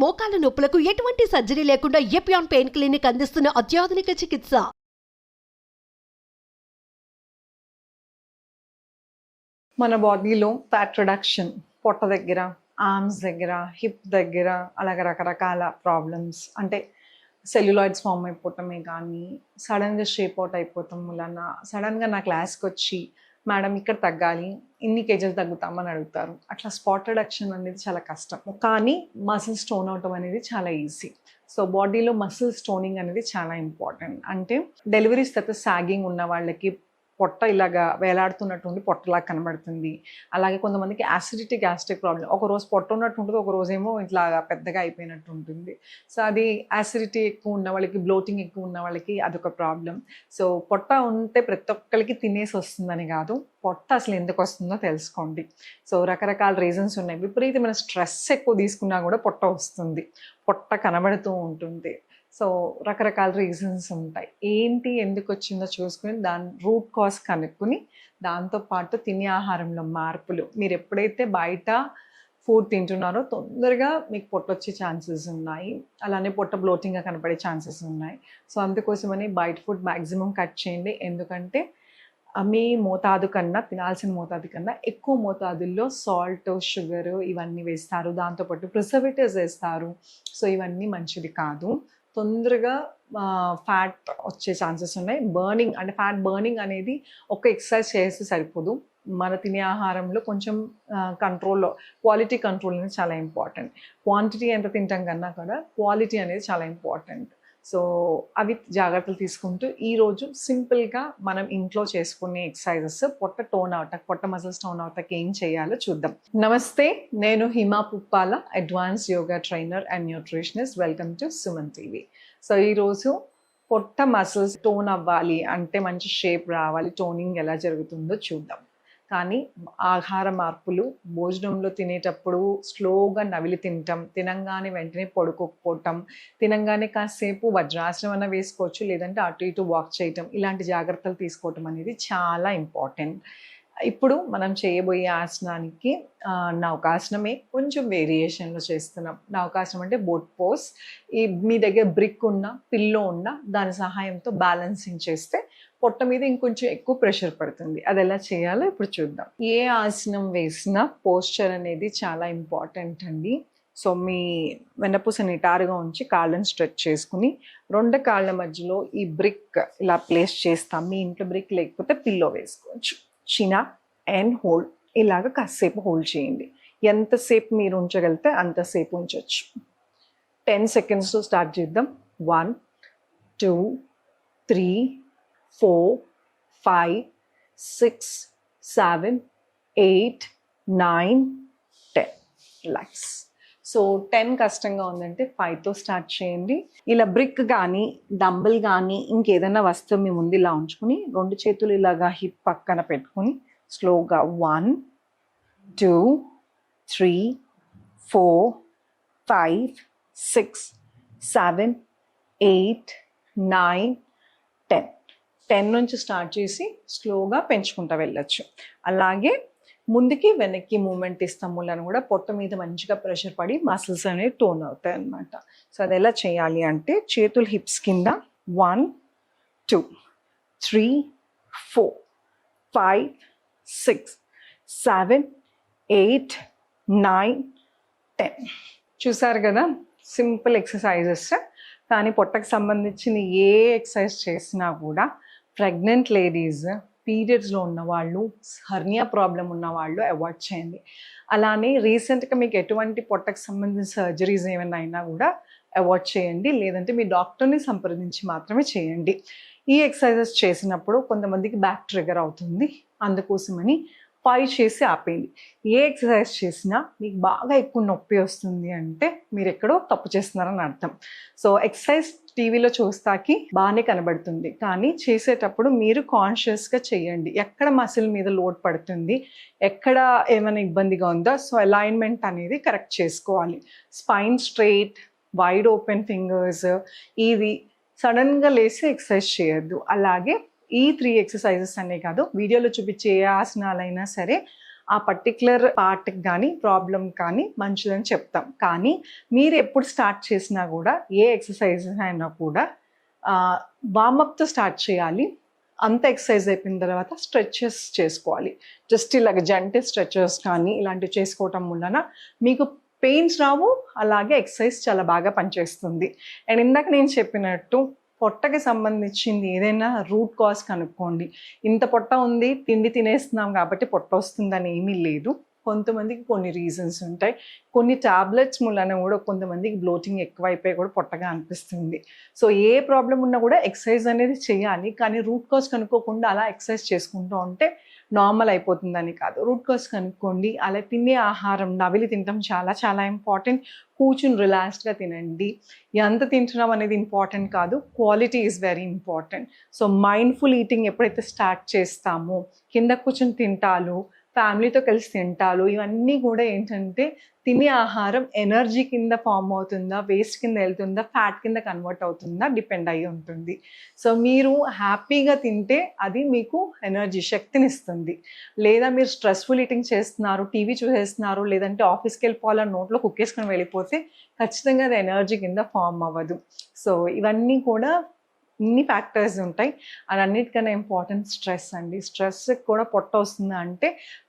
మోకాల నొప్పులకు ఎటువంటి సర్జరీ లేకుండా ఎపియాన్ పెయిన్ క్లినిక్ అందిస్తున్న అత్యాధునిక చికిత్స. మన బాడీలో ఫ్యాట్ రిడక్షన్ పొట్ట దగ్గర, ఆర్మ్స్ దగ్గర, హిప్ దగ్గర అలాగే రకరకాల ప్రాబ్లమ్స్ అంటే సెల్యులాయిడ్స్ ఫామ్ అయిపోవటమే కానీ సడన్గా షేప్ అవుట్ అయిపోతాం వలన సడన్గా నా క్లాస్కి వచ్చి మేడం ఇక్కడ తగ్గాలి, ఇన్ని కేజీలు తగ్గుతామని అడుగుతారు. అట్లా స్పాట్ రిడక్షన్ అనేది చాలా కష్టం, కానీ మసిల్ స్టోన్ అవటం అనేది చాలా ఈజీ. సో బాడీలో మసిల్ స్టోనింగ్ అనేది చాలా ఇంపార్టెంట్. అంటే డెలివరీస్ తర్వాత సాగింగ్ ఉన్న వాళ్ళకి పొట్ట ఇలాగా వేలాడుతున్నట్టు ఉండి పొట్టలా కనబడుతుంది. అలాగే కొంతమందికి యాసిడిటీ గ్యాస్ట్రిక్ ప్రాబ్లం, ఒక రోజు పొట్ట ఉన్నట్టు ఉంటుంది, ఒక రోజేమో ఇట్లా పెద్దగా అయిపోయినట్టు ఉంటుంది. సో అది యాసిడిటీ ఎక్కువ ఉన్న వాళ్ళకి, బ్లోటింగ్ ఎక్కువ ఉన్న వాళ్ళకి అదొక ప్రాబ్లం. సో పొట్ట ఉంటే ప్రతి ఒక్కరికి తినేసి వస్తుందని కాదు, పొట్ట అసలు ఎందుకు వస్తుందో తెలుసుకోండి. సో రకరకాల రీజన్స్ ఉన్నాయి. విపరీతమైన స్ట్రెస్ ఎక్కువ తీసుకున్నా కూడా పొట్ట వస్తుంది, పొట్ట కనబడుతూ ఉంటుంది. సో రకరకాల రీజన్స్ ఉంటాయి. ఏంటి ఎందుకు వచ్చిందో చూసుకుని దాని రూట్ కాజ్ కనుక్కుని దాంతోపాటు తినే ఆహారంలో మార్పులు, మీరు ఎప్పుడైతే బయట ఫుడ్ తింటున్నారో తొందరగా మీకు పొట్ట వచ్చే ఛాన్సెస్ ఉన్నాయి, అలానే పొట్ట బ్లోటింగ్గా కనపడే ఛాన్సెస్ ఉన్నాయి. సో అందుకోసమని బయట ఫుడ్ మ్యాక్సిమం కట్ చేయండి. ఎందుకంటే మీ మోతాదు కన్నా, తినాల్సిన మోతాదు కన్నా ఎక్కువ మోతాదుల్లో సాల్ట్, షుగర్ ఇవన్నీ వేస్తారు, దాంతోపాటు ప్రిజర్వేటివ్స్ వేస్తారు. సో ఇవన్నీ మంచిది కాదు. తొందరగా ఫ్యాట్ వచ్చే ఛాన్సెస్ ఉన్నాయి. బర్నింగ్ అంటే ఫ్యాట్ బర్నింగ్ అనేది ఒక ఎక్సర్సైజ్ చేస్తే సరిపోదు. మన తినే ఆహారంలో కొంచెం కంట్రోల్లో, క్వాలిటీ కంట్రోల్ అనేది చాలా ఇంపార్టెంట్. క్వాంటిటీ ఎంత తింటాం కన్నా కూడా క్వాలిటీ అనేది చాలా ఇంపార్టెంట్. సో అవి జాగ్రత్తలు తీసుకుంటూ ఈరోజు సింపుల్గా మనం ఇంట్లో చేసుకునే ఎక్సర్సైజెస్ పొట్ట టోన్ అవుతాయి, పొట్ట మజిల్స్ టోన్ అవుతాకి ఏం చేయాలో చూద్దాం. నమస్తే, నేను Hima Puppala, advance yoga trainer and nutritionist. Welcome to Suman TV. So ఈరోజు పొట్ట మసిల్స్ టోన్ అవ్వాలి అంటే, మంచి షేప్ రావాలి, టోనింగ్ ఎలా జరుగుతుందో చూద్దాం. కానీ ఆహార మార్పులు, భోజనంలో తినేటప్పుడు స్లోగా నవిలి తినటం, తినంగానే వెంటనే పడుకోకపోవటం, తినంగానే కాసేపు వజ్రాసనం అన్న వేసుకోవచ్చు, లేదంటే అటు ఇటు వాక్ చేయటం, ఇలాంటి జాగ్రత్తలు తీసుకోవటం అనేది చాలా ఇంపార్టెంట్. ఇప్పుడు మనం చేయబోయే ఆసనానికి నౌకాసనమే కొంచెం వేరియేషన్లో చేస్తున్నాం. నౌకాసనం అంటే బోట్ పోస్. మీ దగ్గర బ్రిక్ ఉన్న, పిల్లో ఉన్న దాని సహాయంతో బ్యాలెన్సింగ్ చేస్తే పొట్ట మీద ఇంకొంచెం ఎక్కువ ప్రెషర్ పడుతుంది. అది ఎలా చేయాలో ఇప్పుడు చూద్దాం. ఏ ఆసనం వేసినా పోస్చర్ అనేది చాలా ఇంపార్టెంట్ అండి. సో మీ వెన్నపూస నిటారుగా ఉంచి కాళ్ళని స్ట్రెచ్ చేసుకుని రెండు కాళ్ళ మధ్యలో ఈ బ్రిక్ ఇలా ప్లేస్ చేస్తాం. మీ ఇంట్లో బ్రిక్ లేకపోతే పిల్లో వేసుకోవచ్చు. చిన్న అండ్ హోల్డ్, ఇలాగ కాసేపు హోల్డ్ చేయండి. ఎంతసేపు మీరు ఉంచగలిగితే అంతసేపు ఉంచవచ్చు. 10 సెకండ్స్తో స్టార్ట్ చేద్దాం. 1 2 3 4 5 6 7 8 9 10. రిలాక్స్. సో 10 కష్టంగా ఉందంటే 5తో స్టార్ట్ చేయండి. ఇలా బ్రిక్ కానీ, డంబుల్ కానీ, ఇంకేదైనా వస్తువు మీ ముందు ఇలా ఉంచుకుని రెండు చేతులు ఇలాగా హిప్ పక్కన పెట్టుకుని స్లోగా 1 2 3 4 5 6 7 8 9 10. 10 నుంచి స్టార్ట్ చేసి స్లోగా పెంచుకుంటూ వెళ్ళచ్చు. అలాగే ముందుకి వెనక్కి మూమెంట్ ఇస్తాం వలన కూడా పొట్ట మీద మంచిగా ప్రెషర్ పడి మసిల్స్ అనేవి టోన్ అవుతాయి అన్నమాట. సో అది ఎలా చేయాలి అంటే, చేతులు హిప్స్ కింద 1 2 3 4 5 6 7 8 9 10. చూసారు కదా, సింపుల్ ఎక్సర్సైజెస్. కానీ పొట్టకు సంబంధించిన ఏ ఎక్సర్సైజ్ చేసినా కూడా ప్రెగ్నెంట్ లేడీస్, పీరియడ్స్లో ఉన్నవాళ్ళు, హర్నియా ప్రాబ్లం ఉన్నవాళ్ళు అవాయిడ్ చేయండి. అలానే రీసెంట్గా మీకు ఎటువంటి పొట్టకు సంబంధించిన సర్జరీస్ ఏమైనా అయినా కూడా అవాయిడ్ చేయండి, లేదంటే మీ డాక్టర్ని సంప్రదించి మాత్రమే చేయండి. ఈ ఎక్సర్సైజెస్ చేసినప్పుడు కొంతమందికి బ్యాక్ ట్రిగర్ అవుతుంది, అందుకోసమని 5 చేసి ఆపేయండి. ఏ ఎక్సర్సైజ్ చేసినా మీకు బాగా ఎక్కువ నొప్పి వస్తుంది అంటే మీరు ఎక్కడో తప్పు చేస్తున్నారని అర్థం. సో ఎక్సర్సైజ్ టీవీలో చూస్తాకి బాగానే కనబడుతుంది, కానీ చేసేటప్పుడు మీరు కాన్షియస్గా చేయండి. ఎక్కడ మసిల్ మీద లోడ్ పడుతుంది, ఎక్కడ ఏమైనా ఇబ్బందిగా ఉందో, సో అలైన్మెంట్ అనేది కరెక్ట్ చేసుకోవాలి. Spine straight, wide open fingers, ఇది సడన్గా లేసి ఎక్సర్సైజ్ చేయొద్దు. అలాగే ఈ 3 ఎక్సర్సైజెస్ అనే కాదు, వీడియోలో చూపించే ఏ ఆసనాలైనా సరే ఆ పర్టికులర్ పార్ట్కి కానీ ప్రాబ్లం కానీ మంచిదని చెప్తాం. కానీ మీరు ఎప్పుడు స్టార్ట్ చేసినా కూడా ఏ ఎక్సర్సైజెస్ అయినా కూడా వార్మప్తో స్టార్ట్ చేయాలి. అంత ఎక్సర్సైజ్ అయిపోయిన తర్వాత స్ట్రెచెస్ చేసుకోవాలి. జస్ట్ ఇలాగ జంటే స్ట్రెచెస్ కానీ ఇలాంటివి చేసుకోవటం వలన మీకు పెయిన్స్ రావు, అలాగే ఎక్సర్సైజ్ చాలా బాగా పనిచేస్తుంది. అండ్ ఇందాక నేను చెప్పినట్టు పొట్టకి సంబంధించింది ఏదైనా రూట్ కాజ్ కనుక్కోండి. ఇంత పొట్ట ఉంది, తిండి తినేస్తున్నాం కాబట్టి పొట్ట వస్తుందని ఏమీ లేదు. కొంతమందికి కొన్ని రీజన్స్ ఉంటాయి. కొన్ని టాబ్లెట్స్ మూలన కూడా కొంతమందికి బ్లోటింగ్ ఎక్కువైపోయి కూడా పొట్టగా అనిపిస్తుంది. సో ఏ ప్రాబ్లం ఉన్నా కూడా ఎక్సర్సైజ్ అనేది చేయాలి. కానీ రూట్ కాజ్ కనుక్కోకుండా అలా ఎక్సర్సైజ్ చేసుకుంటూ ఉంటే నార్మల్ అయిపోతుందని కాదు. రూట్ కాజ్ కనుక్కోండి. అలా తినే ఆహారం నవిలి తినడం చాలా చాలా ఇంపార్టెంట్. కూర్చుని రిలాక్స్డ్గా తినండి. ఎంత తింటున్నాం అనేది ఇంపార్టెంట్ కాదు, quality is very important. So mindful eating ఎప్పుడైతే స్టార్ట్ చేస్తామో, కింద కూర్చొని తింటాలు, ఫ్యామిలీతో కలిసి తింటాలు, ఇవన్నీ కూడా ఏంటంటే తినే ఆహారం ఎనర్జీ కింద ఫామ్ అవుతుందా, వేస్ట్ కింద వెళ్తుందా, ఫ్యాట్ కింద కన్వర్ట్ అవుతుందా డిపెండ్ అయ్యి ఉంటుంది. సో మీరు హ్యాపీగా తింటే అది మీకు ఎనర్జీ శక్తిని ఇస్తుంది. లేదా మీరు స్ట్రెస్ఫుల్ ఈటింగ్ చేస్తున్నారు, టీవీ చూసేస్తున్నారు, లేదంటే ఆఫీస్కి వెళ్ళిపోవాలని నోట్లో కుక్కేసుకొని వెళ్ళిపోతే ఖచ్చితంగా అది ఎనర్జీ కింద ఫామ్ అవ్వదు. సో ఇవన్నీ కూడా ఇన్ని ఫ్యాక్టర్స్ ఉంటాయి. అది అన్నిటికన్నా ఇంపార్టెంట్ స్ట్రెస్ అండి. స్ట్రెస్ కూడా పొట్ట వస్తుందా అంటే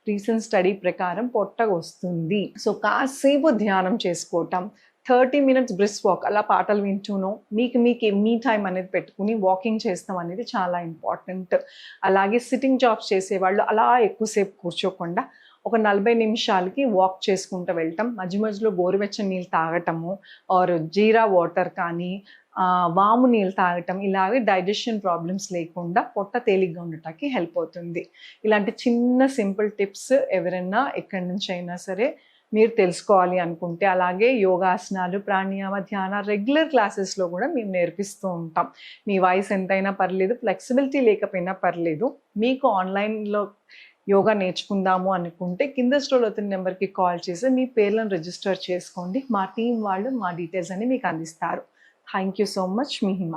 రీసెంట్ స్టడీ ప్రకారం పొట్ట వస్తుంది. సో కాసేపు ధ్యానం చేసుకోవటం, 30 minutes బ్రిస్క్ వాక్, అలా పాటలు వింటూనో మీకు మీ టైం అనేది పెట్టుకుని వాకింగ్ చేస్తాం అనేది చాలా ఇంపార్టెంట్. అలాగే సిట్టింగ్ జాబ్స్ చేసేవాళ్ళు అలా ఎక్కువసేపు కూర్చోకుండా ఒక 40 నిమిషాలకి వాక్ చేసుకుంటూ వెళ్ళటం, మధ్య మధ్యలో గోరువెచ్చని నీళ్ళు తాగటము, ఆర్ జీరా వాటర్ కానీ వాము నీళ్ళు తాగటం, ఇలాగే డైజెషన్ ప్రాబ్లమ్స్ లేకుండా పొట్ట తేలిగ్గా ఉండటానికి హెల్ప్ అవుతుంది. ఇలాంటి చిన్న సింపుల్ టిప్స్ ఎవరైనా ఎక్కడి నుంచి అయినా సరే మీరు తెలుసుకోవాలి అనుకుంటే, అలాగే యోగాసనాలు, ప్రాణాయామ, ధ్యాన రెగ్యులర్ క్లాసెస్లో కూడా మేము నేర్పిస్తూ ఉంటాం. మీ వయసు ఎంతైనా పర్లేదు, ఫ్లెక్సిబిలిటీ లేకపోయినా పర్లేదు, మీకు ఆన్లైన్లో యోగా నేర్చుకుందాము అనుకుంటే కింద స్క్రోల్ అవుతున్న నెంబర్కి కాల్ చేసి మీ పేర్లను రిజిస్టర్ చేసుకోండి. మా టీం వాళ్ళు మా డీటెయిల్స్ అన్ని మీకు అందిస్తారు. Thank you so much. Me Hima.